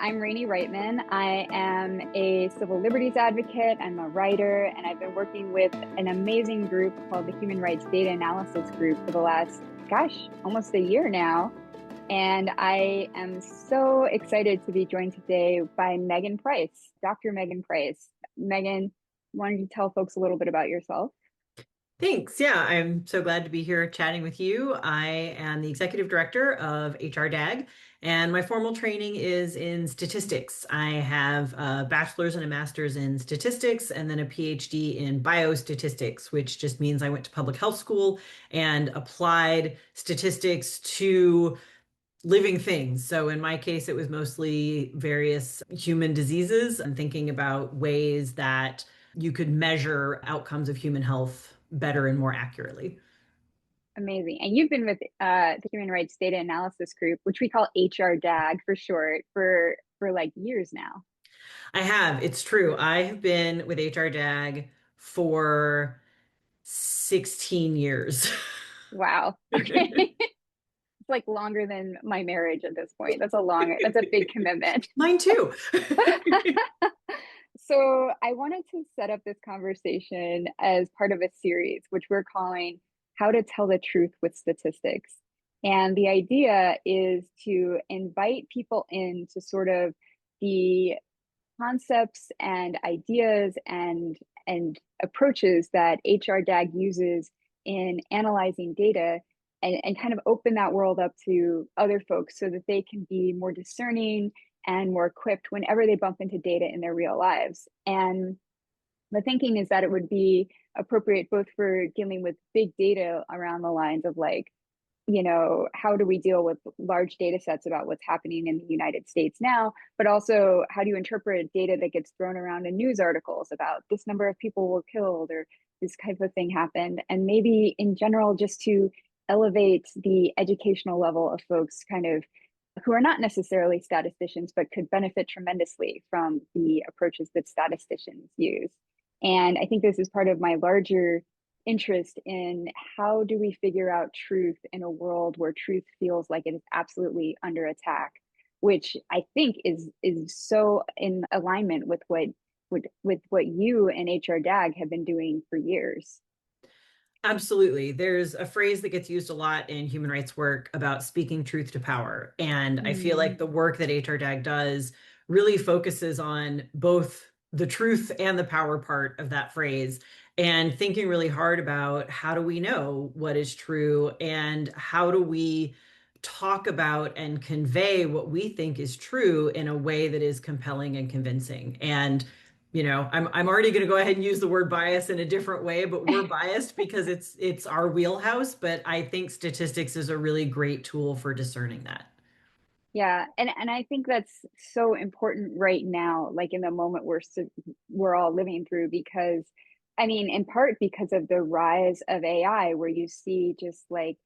I'm Rainey Reitman. I am a civil liberties advocate. I'm a writer, and I've been working with an amazing group called the Human Rights Data Analysis Group for the last, almost a year now. And I am so excited to be joined today by Megan Price, Dr. Megan Price. Megan, why don't you tell folks a little bit about yourself? Thanks. Yeah, I'm so glad to be here chatting with you. I am the executive director of HRDAG, and my formal training is in statistics. I have a bachelor's and a master's in statistics, and then a PhD in biostatistics, which just means I went to public health school and applied statistics to living things. So in my case, it was mostly various human diseases and thinking about ways that you could measure outcomes of human health better and more accurately. Amazing. And you've been with the Human Rights Data Analysis Group, which we call HRDAG for short, for like years now. I have, it's true. I have been with HRDAG for 16 years. Wow. Okay. It's like longer than my marriage at this point. That's a big commitment. Mine too. So I wanted to set up this conversation as part of a series, which we're calling How to Tell the Truth with Statistics. And the idea is to invite people into sort of the concepts and ideas and approaches that HRDAG uses in analyzing data and kind of open that world up to other folks so that they can be more discerning and more equipped whenever they bump into data in their real lives. And the thinking is that it would be appropriate both for dealing with big data around the lines of like, how do we deal with large data sets about what's happening in the United States now, but also how do you interpret data that gets thrown around in news articles about this number of people were killed or this type of thing happened, and maybe in general just to elevate the educational level of folks kind of who are not necessarily statisticians but could benefit tremendously from the approaches that statisticians use. And I think this is part of my larger interest in how do we figure out truth in a world where truth feels like it is absolutely under attack, which I think is so in alignment with what you and HRDAG have been doing for years. Absolutely. There's a phrase that gets used a lot in human rights work about speaking truth to power. And I feel Mm. like the work that HRDAG does really focuses on both the truth and the power part of that phrase and thinking really hard about how do we know what is true and how do we talk about and convey what we think is true in a way that is compelling and convincing. And I'm already going to go ahead and use the word bias in a different way, but we're biased because it's our wheelhouse. But I think statistics is a really great tool for discerning that. Yeah, and I think that's so important right now, like in the moment we're all living through, because I mean, in part because of the rise of AI, where you see just like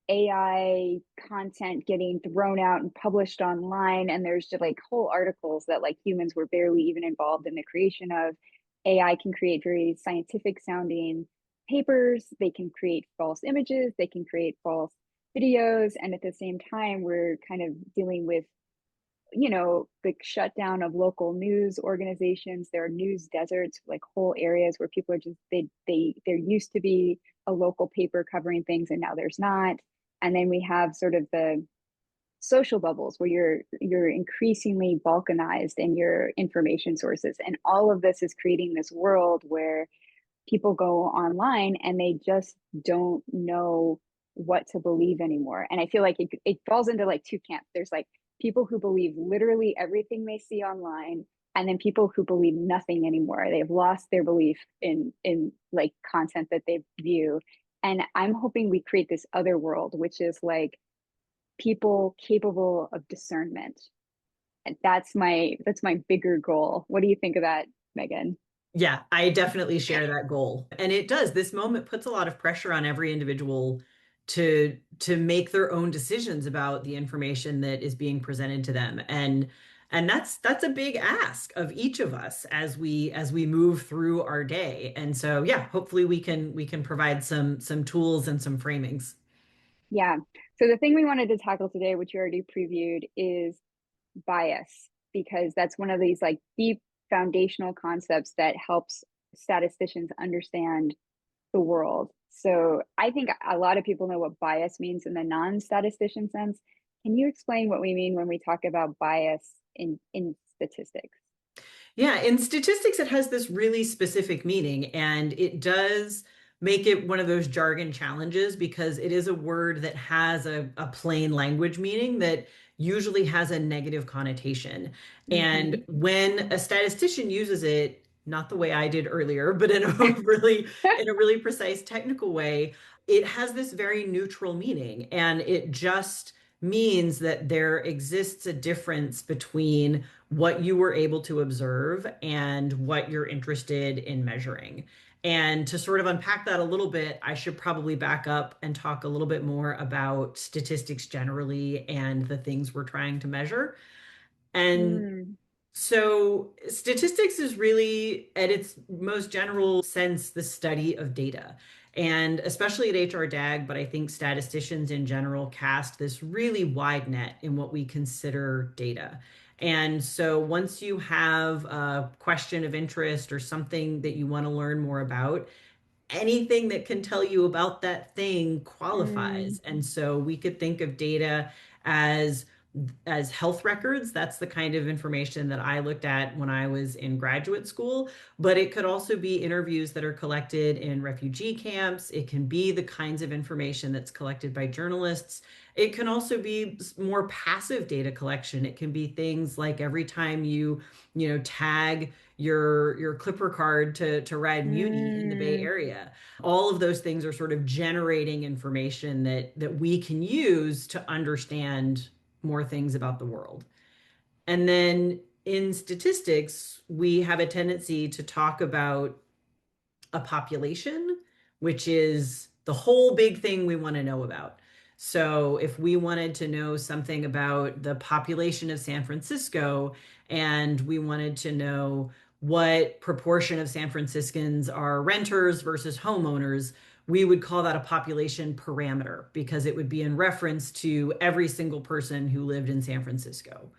AI content getting thrown out and published online, and there's just like whole articles that like humans were barely even involved in the creation of. AI can create very scientific sounding papers, they can create false images, they can create false videos, and at the same time we're kind of dealing with the shutdown of local news organizations. There are news deserts, like whole areas where people are just there used to be a local paper covering things and now there's not. And then we have sort of the social bubbles where you're increasingly balkanized in your information sources, and all of this is creating this world where people go online and they just don't know what to believe anymore. And I feel like it falls into like two camps. There's like people who believe literally everything they see online, and then people who believe nothing anymore. They've lost their belief in like content that they view. And I'm hoping we create this other world, which is like people capable of discernment. And that's my bigger goal. What do you think of that, Megan? Yeah, I definitely share that goal. And it does. This moment puts a lot of pressure on every individual to make their own decisions about the information that is being presented to them. And that's a big ask of each of us as we move through our day. And so yeah, hopefully we can provide some tools and some framings. Yeah. So the thing we wanted to tackle today, which you already previewed, is bias because that's one of these like deep foundational concepts that helps statisticians understand the world. So I think a lot of people know what bias means in the non-statistician sense. Can you explain what we mean when we talk about bias in statistics? Yeah, in statistics, it has this really specific meaning, and it does make it one of those jargon challenges because it is a word that has a plain language meaning that usually has a negative connotation. And Mm-hmm. when a statistician uses it, not the way I did earlier, but in a really precise technical way, it has this very neutral meaning, and it just means that there exists a difference between what you were able to observe and what you're interested in measuring. And to sort of unpack that a little bit, I should probably back up and talk a little bit more about statistics generally and the things we're trying to measure. And Mm, so, statistics is really, at its most general sense, the study of data. And especially at HRDAG, but I think statisticians in general cast this really wide net in what we consider data. And so, once you have a question of interest or something that you want to learn more about, anything that can tell you about that thing mm, qualifies. And so we could think of data as health records. That's the kind of information that I looked at when I was in graduate school. But it could also be interviews that are collected in refugee camps. It can be the kinds of information that's collected by journalists. It can also be more passive data collection. It can be things like every time you tag your Clipper card to ride Muni in the Bay mm. Area. All of those things are sort of generating information that we can use to understand more things about the world. And then in statistics, we have a tendency to talk about a population, which is the whole big thing we want to know about. So, if we wanted to know something about the population of San Francisco and we wanted to know what proportion of San Franciscans are renters versus homeowners, we would call that a population parameter because it would be in reference to every single person who lived in San Francisco.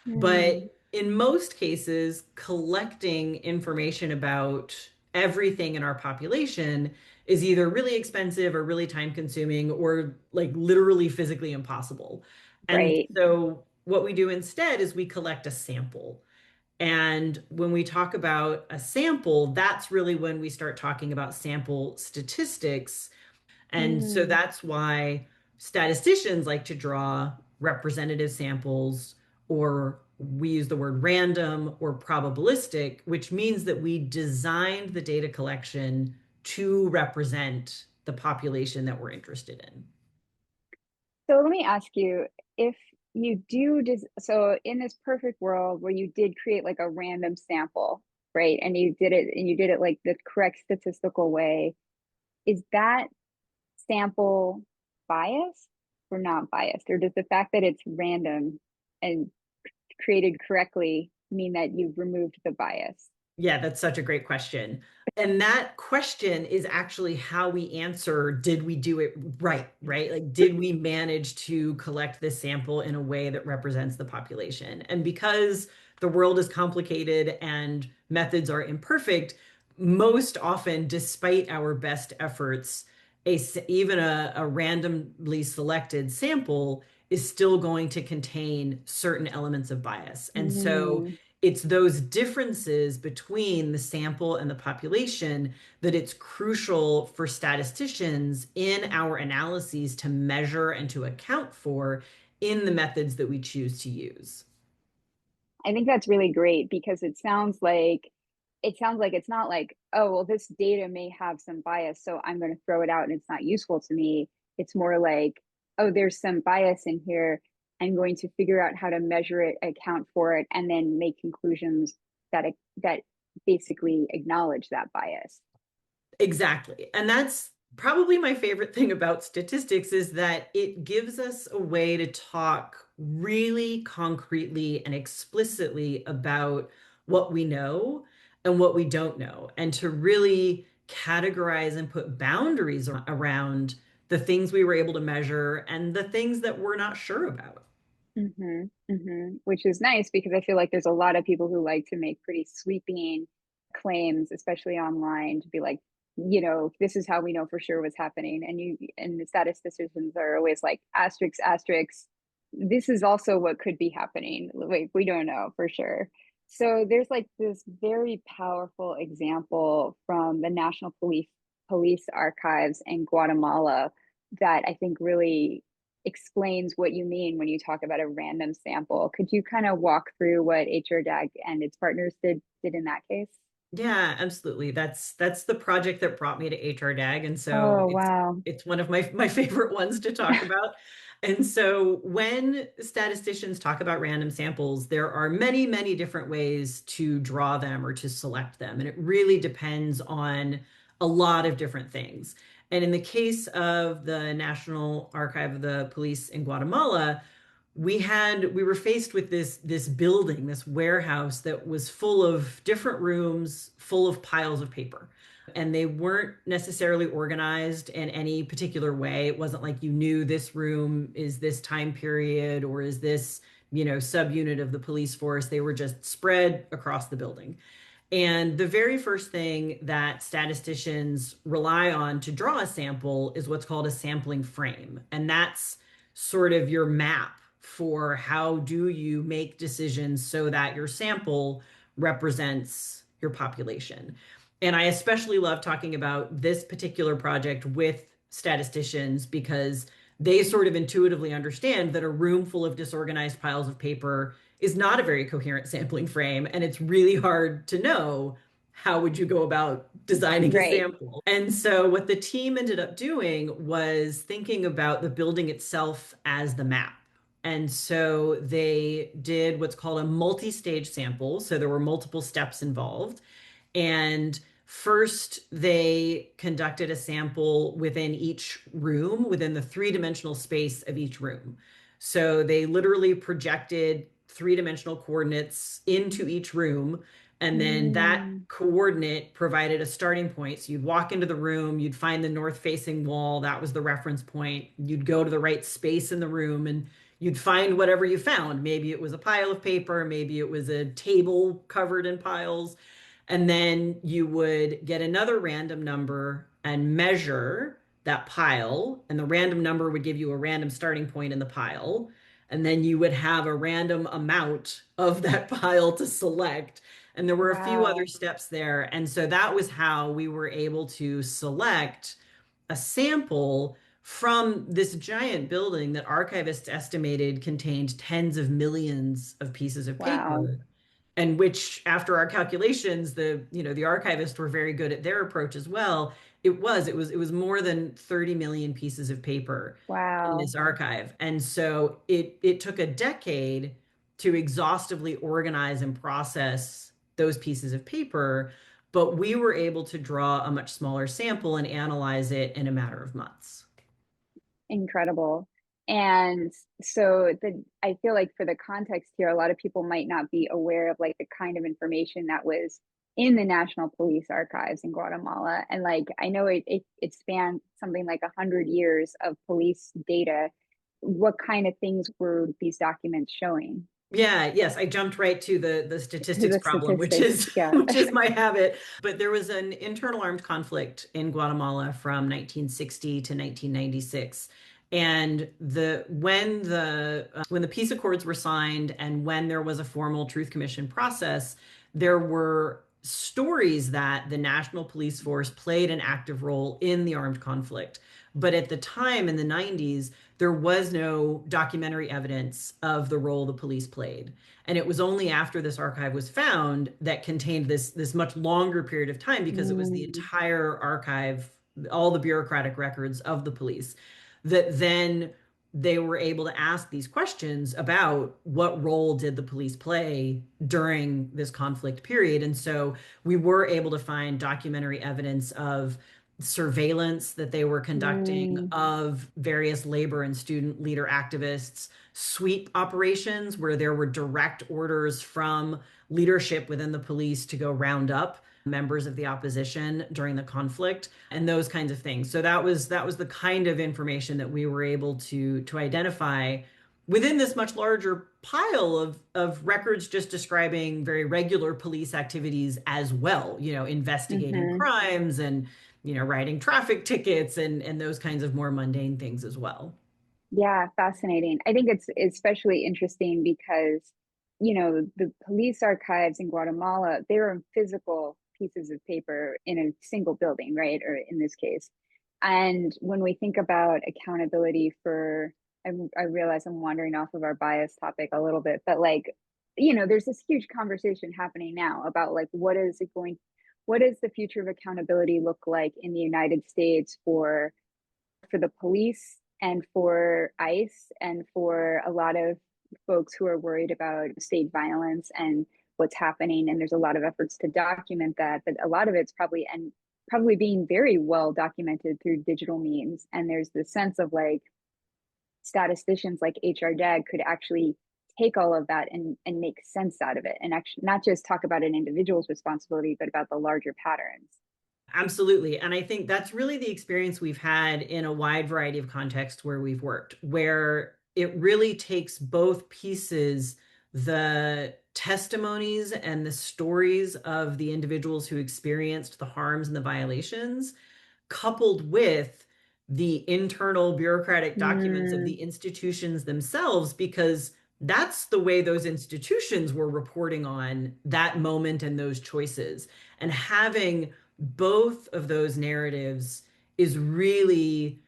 Mm, But in most cases, collecting information about everything in our population is either really expensive or really time consuming or like literally physically impossible. And right. so what we do instead is we collect a sample. And when we talk about a sample, that's really when we start talking about sample statistics, and so Mm. that's why statisticians like to draw representative samples, or we use the word random or probabilistic, which means that we designed the data collection to represent the population that we're interested in. So let me ask you, if you do so in this perfect world where you did create like a random sample, right? And you did it like the correct statistical way, is that sample biased or not biased? Or does the fact that it's random and created correctly mean that you've removed the bias? Yeah, that's such a great question. And that question is actually how we answer, did we do it right, right? Like, did we manage to collect this sample in a way that represents the population? And because the world is complicated and methods are imperfect, most often, despite our best efforts, even a randomly selected sample is still going to contain certain elements of bias. And so Mm. it's those differences between the sample and the population that it's crucial for statisticians in our analyses to measure and to account for in the methods that we choose to use. I think that's really great because it sounds like it's not like, oh, well, this data may have some bias, so I'm going to throw it out and it's not useful to me. It's more like, oh, there's some bias in here. I'm going to figure out how to measure it, account for it, and then make conclusions that basically acknowledge that bias. Exactly. And that's probably my favorite thing about statistics is that it gives us a way to talk really concretely and explicitly about what we know and what we don't know, and to really categorize and put boundaries around the things we were able to measure and the things that we're not sure about. Which is nice because I feel like there's a lot of people who like to make pretty sweeping claims, especially online, to be like, this is how we know for sure what's happening. And the statisticians are always like, asterisk, asterisk, this is also what could be happening. Like, we don't know for sure. So there's like this very powerful example from the National Police Archives in Guatemala that I think really explains what you mean when you talk about a random sample. Could you kind of walk through what HRDAG and its partners did in that case? Yeah, absolutely. That's the project that brought me to HRDAG, and so Oh, it's wow. it's one of my favorite ones to talk about. And so when statisticians talk about random samples, there are many, many different ways to draw them or to select them, and it really depends on a lot of different things. And in the case of the National Archive of the Police in Guatemala, we were faced with this building, this warehouse that was full of different rooms, full of piles of paper. And they weren't necessarily organized in any particular way. It wasn't like you knew this room is this time period or is this, subunit of the police force. They were just spread across the building. And the very first thing that statisticians rely on to draw a sample is what's called a sampling frame. And that's sort of your map for how do you make decisions so that your sample represents your population. And I especially love talking about this particular project with statisticians because they sort of intuitively understand that a room full of disorganized piles of paper is not a very coherent sampling frame, and it's really hard to know how would you go about designing a Right. sample. And so what the team ended up doing was thinking about the building itself as the map. And so they did what's called a multi-stage sample. So there were multiple steps involved. And first, they conducted a sample within each room, within the three-dimensional space of each room. So they literally projected three-dimensional coordinates into each room, and then that Mm, coordinate provided a starting point. So you'd walk into the room, you'd find the north-facing wall, that was the reference point. You'd go to the right space in the room, and you'd find whatever you found. Maybe it was a pile of paper, maybe it was a table covered in piles. And then you would get another random number and measure that pile, and the random number would give you a random starting point in the pile. And then you would have a random amount of that pile to select. And there were a few other wow. steps there. And so that was how we were able to select a sample from this giant building that archivists estimated contained tens of millions of pieces of Wow. paper, and which after our calculations, the archivists were very good at their approach as well. It was more than 30 million pieces of paper in Wow. this archive. And so it took a decade to exhaustively organize and process those pieces of paper, but we were able to draw a much smaller sample and analyze it in a matter of months. Incredible. And so I feel like for the context here, a lot of people might not be aware of like the kind of information that was in the National Police Archives in Guatemala. And like I know it spanned something like 100 years of police data. What kind of things were these documents showing? Yeah, yes, I jumped right to the statistics The problem, which statistics, is yeah. which is my habit. But there was an internal armed conflict in Guatemala from 1960 to 1996. And when the peace accords were signed and when there was a formal Truth Commission process, there were stories that the National Police Force played an active role in the armed conflict. But at the time in the 90s, there was no documentary evidence of the role the police played. And it was only after this archive was found that contained this much longer period of time, because it was the Mm, entire archive, all the bureaucratic records of the police, that then they were able to ask these questions about what role did the police play during this conflict period. And so we were able to find documentary evidence of surveillance that they were conducting mm, of various labor and student leader activists, sweep operations where there were direct orders from leadership within the police to go round up members of the opposition during the conflict, and those kinds of things. So that was the kind of information that we were able to identify within this much larger pile of records just describing very regular police activities as well, investigating Hmm. crimes and, writing traffic tickets and those kinds of more mundane things as well. Yeah, fascinating. I think it's especially interesting because, the police archives in Guatemala, they're physical pieces of paper in a single building, right? Or in this case. And when we think about accountability for, I realize I'm wandering off of our bias topic a little bit, but like, there's this huge conversation happening now about like, what does the future of accountability look like in the United States for the police and for ICE and for a lot of folks who are worried about state violence and what's happening. And there's a lot of efforts to document that, but a lot of it's probably being very well documented through digital means. And there's the sense of like statisticians like HRDAG could actually take all of that and make sense out of it and actually not just talk about an individual's responsibility, but about the larger patterns. Absolutely. And I think that's really the experience we've had in a wide variety of contexts where we've worked, where it really takes both pieces, the testimonies and the stories of the individuals who experienced the harms and the violations, coupled with the internal bureaucratic documents of the Mm, institutions themselves, because that's the way those institutions were reporting on that moment and those choices. And having both of those narratives is really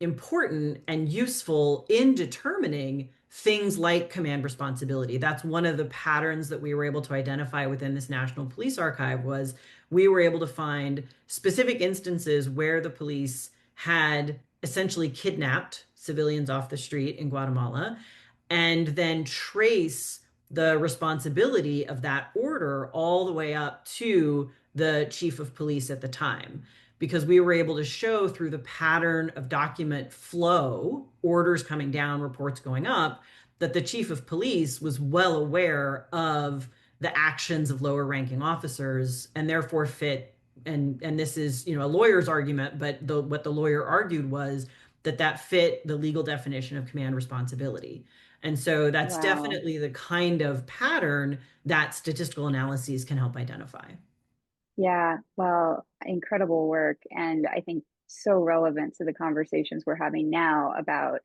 important and useful in determining things like command responsibility. That's one of the patterns that we were able to identify within this National Police Archive was we were able to find specific instances where the police had essentially kidnapped civilians off the street in Guatemala and then trace the responsibility of that order all the way up to the chief of police at the time, because we were able to show through the pattern of document flow, orders coming down, reports going up, that the chief of police was well aware of the actions of lower ranking officers and therefore fit. And this is, a lawyer's argument, but what the lawyer argued was that that fit the legal definition of command responsibility. And so that's wow. definitely the kind of pattern that statistical analyses can help identify. Yeah, well, incredible work. And I think so relevant to the conversations we're having now about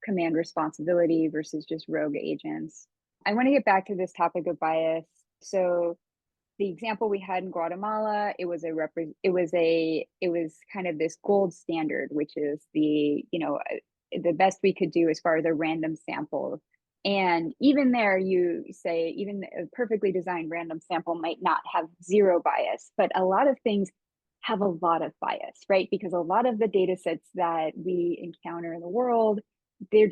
command responsibility versus just rogue agents. I want to get back to this topic of bias. So the example we had in Guatemala, it was kind of this gold standard, which is the best we could do as far as a random sample. And even there, you say even a perfectly designed random sample might not have zero bias, but a lot of things have a lot of bias, right? Because a lot of the data sets that we encounter in the world, they're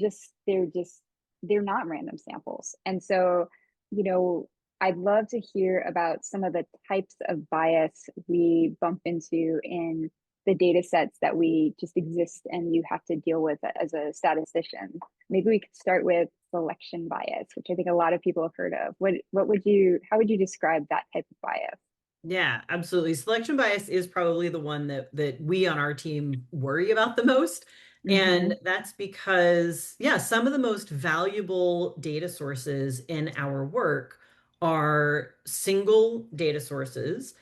not random samples. And so, you know, I'd love to hear about some of the types of bias we bump into in the data sets that we just exist and you have to deal with as a statistician. Maybe we could start with selection bias, which I think a lot of people have heard of. How would you describe that type of bias? Yeah, absolutely. Selection bias is probably the one that we on our team worry about the most. Mm-hmm. And that's because, yeah, some of the most valuable data sources in our work are single data sources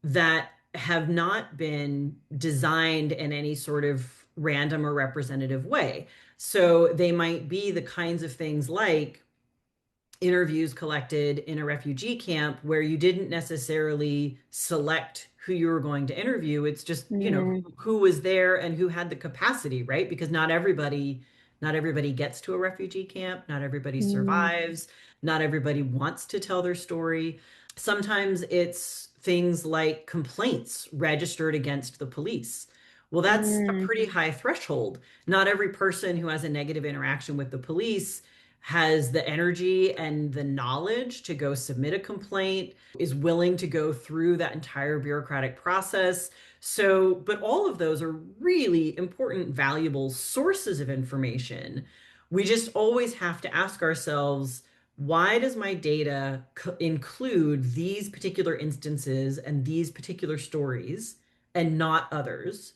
that have not been designed in any sort of random or representative way. So they might be the kinds of things like interviews collected in a refugee camp where you didn't necessarily select who you were going to interview. It's just, Mm, who was there and who had the capacity, right? Because not everybody gets to a refugee camp, not everybody mm, survives, not everybody wants to tell their story. Sometimes it's things like complaints registered against the police. Well, that's a mm, pretty high threshold. Not every person who has a negative interaction with the police has the energy and the knowledge to go submit a complaint, is willing to go through that entire bureaucratic process. So, but all of those are really important, valuable sources of information. We just always have to ask ourselves, why does my data include these particular instances and these particular stories and not others?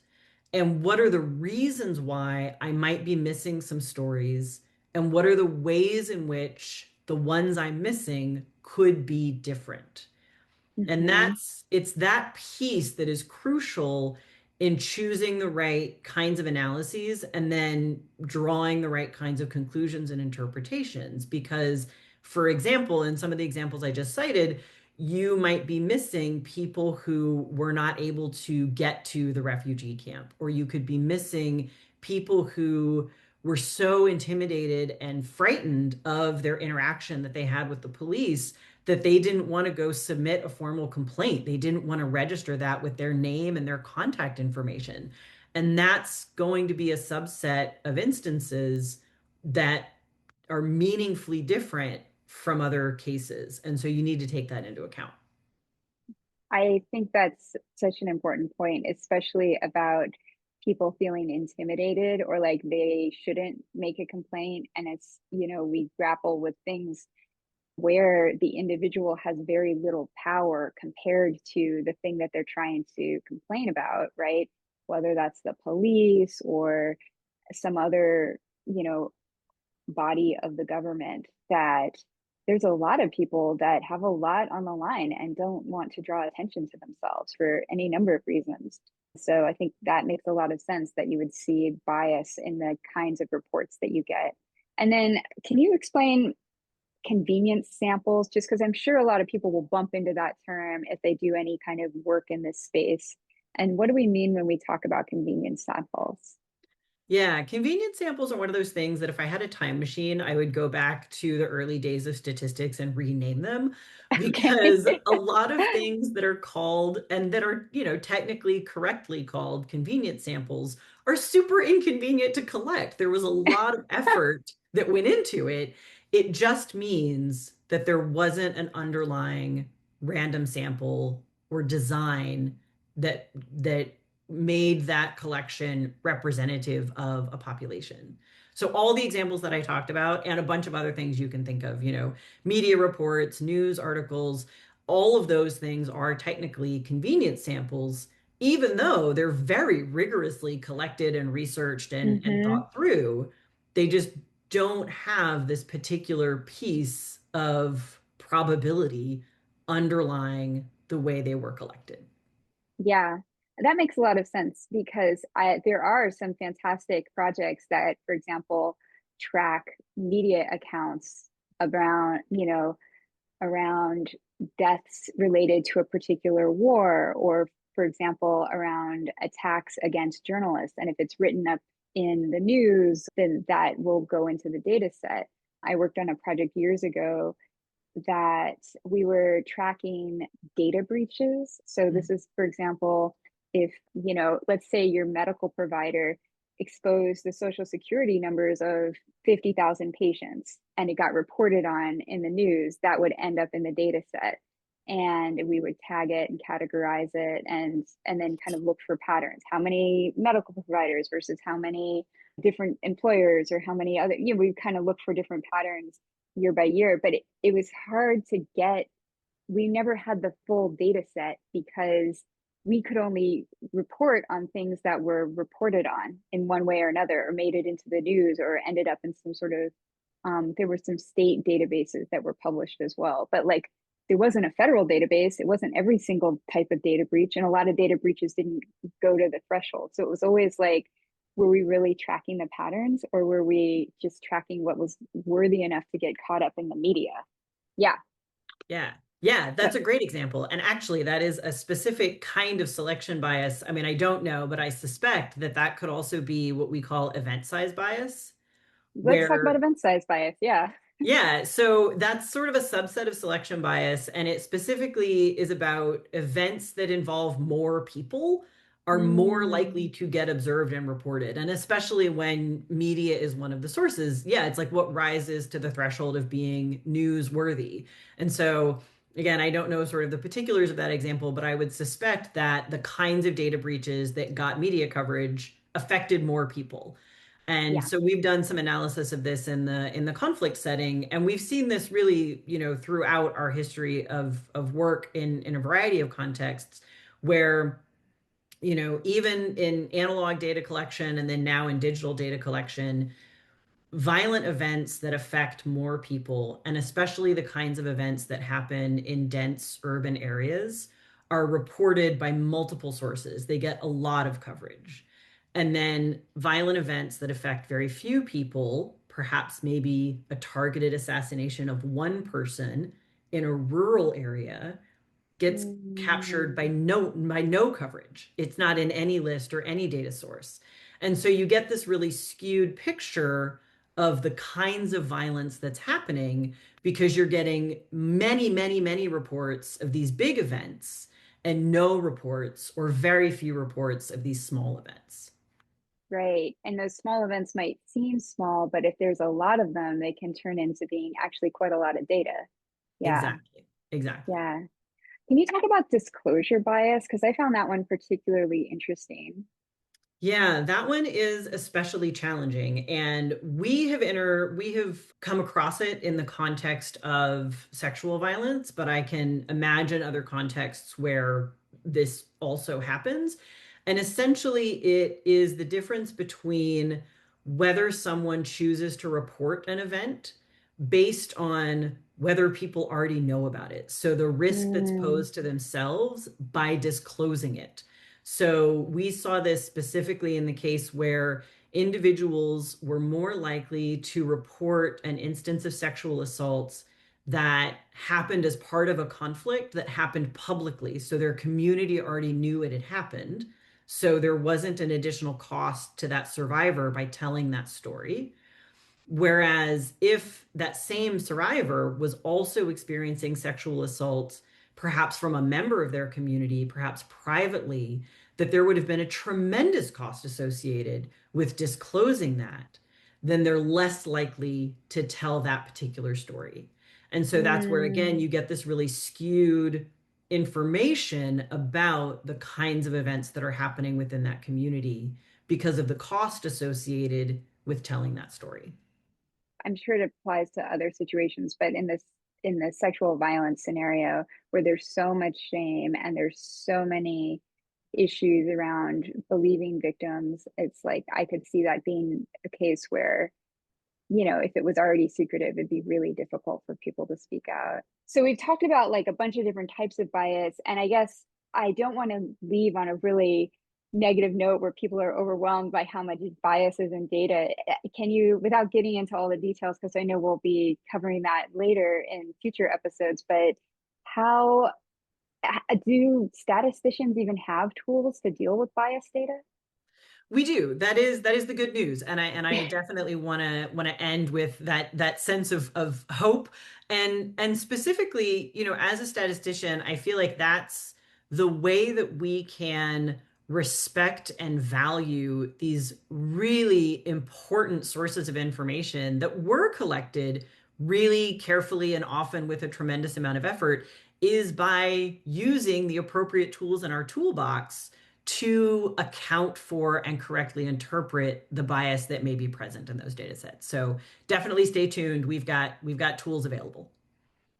And what are the reasons why I might be missing some stories and what are the ways in which the ones I'm missing could be different. And Hmm. it's that piece that is crucial in choosing the right kinds of analyses and then drawing the right kinds of conclusions and interpretations. Because, for example, in some of the examples I just cited, you might be missing people who were not able to get to the refugee camp, or you could be missing people who were so intimidated and frightened of their interaction that they had with the police that they didn't want to go submit a formal complaint. They didn't want to register that with their name and their contact information. And that's going to be a subset of instances that are meaningfully different from other cases. And so you need to take that into account. I think that's such an important point, especially about people feeling intimidated or like they shouldn't make a complaint. And it's, we grapple with things where the individual has very little power compared to the thing that they're trying to complain about, right? Whether that's the police or some other, you know, body of the government, that there's a lot of people that have a lot on the line and don't want to draw attention to themselves for any number of reasons. So I think that makes a lot of sense that you would see bias in the kinds of reports that you get. And then can you explain convenience samples? Just because I'm sure a lot of people will bump into that term if they do any kind of work in this space. And what do we mean when we talk about convenience samples? Yeah, convenience samples are one of those things that if I had a time machine, I would go back to the early days of statistics and rename them Okay. because a lot of things that are called and that are, technically correctly called convenience samples are super inconvenient to collect. There was a lot of effort that went into it. It just means that there wasn't an underlying random sample or design that made that collection representative of a population. So all the examples that I talked about and a bunch of other things you can think of, media reports, news articles, all of those things are technically convenience samples, even though they're very rigorously collected and researched and Mm-hmm. thought through. They just don't have this particular piece of probability underlying the way they were collected. Yeah, that makes a lot of sense because there are some fantastic projects that, for example, track media accounts around, around deaths related to a particular war, or, for example, around attacks against journalists. And if it's written up in the news, then that will go into the data set. I worked on a project years ago that we were tracking data breaches. So this is, for example, if, let's say your medical provider exposed the social security numbers of 50,000 patients and it got reported on in the news, that would end up in the data set. And we would tag it and categorize it and then kind of look for patterns. How many medical providers versus how many different employers, or how many other, we kind of look for different patterns year by year, but it was hard to get. We never had the full data set because we could only report on things that were reported on in one way or another, or made it into the news, or ended up in some sort of, there were some state databases that were published as well, but like there wasn't a federal database. It wasn't every single type of data breach, and a lot of data breaches didn't go to the threshold. So it was always like, were we really tracking the patterns, or were we just tracking what was worthy enough to get caught up in the media? Yeah. Yeah. Yeah, So that's a great example. And actually, that is a specific kind of selection bias. I mean, I don't know, but I suspect that that could also be what we call event size bias, let's talk about where, event size bias. Yeah. yeah, so that's sort of a subset of selection bias. And it specifically is about events that involve more people are more likely Mm, to get observed and reported. And especially when media is one of the sources, yeah, it's like what rises to the threshold of being newsworthy. And so, again, I don't know sort of the particulars of that example, but I would suspect that the kinds of data breaches that got media coverage affected more people. And yeah. so we've done some analysis of this in the conflict setting, and we've seen this really, throughout our history of work in a variety of contexts where, even in analog data collection and then now in digital data collection, violent events that affect more people, and especially the kinds of events that happen in dense urban areas, are reported by multiple sources. They get a lot of coverage. And then violent events that affect very few people, perhaps maybe a targeted assassination of one person in a rural area, gets captured Mm, by no coverage. It's not in any list or any data source. And so you get this really skewed picture of the kinds of violence that's happening because you're getting many, many, many reports of these big events and no reports or very few reports of these small events. right. And those small events might seem small, but if there's a lot of them, they can turn into being actually quite a lot of data. Yeah. Exactly. Exactly. Yeah. Can you talk about disclosure bias? Because I found that one particularly interesting. Yeah, that one is especially challenging. And we have come across it in the context of sexual violence, but I can imagine other contexts where this also happens. And essentially, it is the difference between whether someone chooses to report an event based on whether people already know about it. So the risk that's Mm, posed to themselves by disclosing it. So we saw this specifically in the case where individuals were more likely to report an instance of sexual assaults that happened as part of a conflict that happened publicly. So their community already knew it had happened. So there wasn't an additional cost to that survivor by telling that story. Whereas if that same survivor was also experiencing sexual assault, perhaps from a member of their community, perhaps privately, that there would have been a tremendous cost associated with disclosing that, then they're less likely to tell that particular story. And so that's where, again, mm. you get this really skewed information about the kinds of events that are happening within that community because of the cost associated with telling that story. I'm sure it applies to other situations, but in the sexual violence scenario where there's so much shame and there's so many issues around believing victims, it's like I could see that being a case where, you know, if it was already secretive, it'd be really difficult for people to speak out. So we've talked about like a bunch of different types of bias, and I guess I don't want to leave on a really negative note where people are overwhelmed by how much bias is in data. Can you, without getting into all the details, because I know we'll be covering that later in future episodes, but how do statisticians even have tools to deal with bias data? We do. That is the good news. And I definitely want to end with that sense of hope and specifically, as a statistician, I feel like that's the way that we can respect and value these really important sources of information that were collected really carefully and often with a tremendous amount of effort is by using the appropriate tools in our toolbox to account for and correctly interpret the bias that may be present in those data sets. So definitely stay tuned. We've got tools available.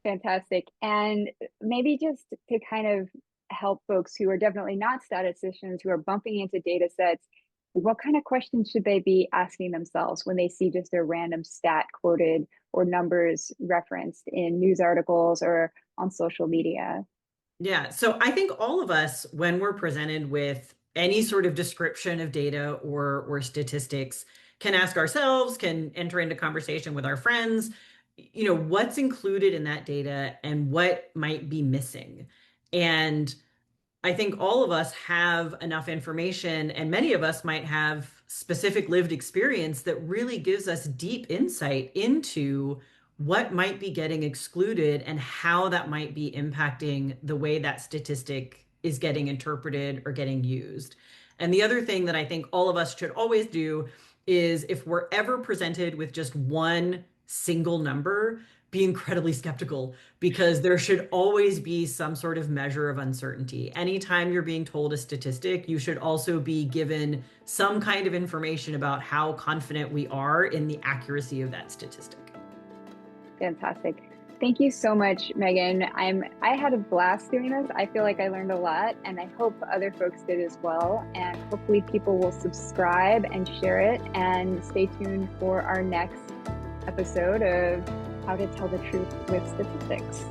Fantastic. And maybe just to kind of help folks who are definitely not statisticians who are bumping into data sets, what kind of questions should they be asking themselves when they see just a random stat quoted or numbers referenced in news articles or on social media? Yeah, so I think all of us, when we're presented with any sort of description of data or statistics, can ask ourselves, can enter into conversation with our friends, what's included in that data and what might be missing. And I think all of us have enough information, and many of us might have specific lived experience that really gives us deep insight into what might be getting excluded and how that might be impacting the way that statistic is getting interpreted or getting used. And the other thing that I think all of us should always do is if we're ever presented with just one single number, be incredibly skeptical because there should always be some sort of measure of uncertainty. Anytime you're being told a statistic, you should also be given some kind of information about how confident we are in the accuracy of that statistic. Fantastic. Thank you so much, Megan. I had a blast doing this. I feel like I learned a lot, and I hope other folks did as well. And hopefully people will subscribe and share it, and stay tuned for our next episode of How to Tell the Truth with Statistics.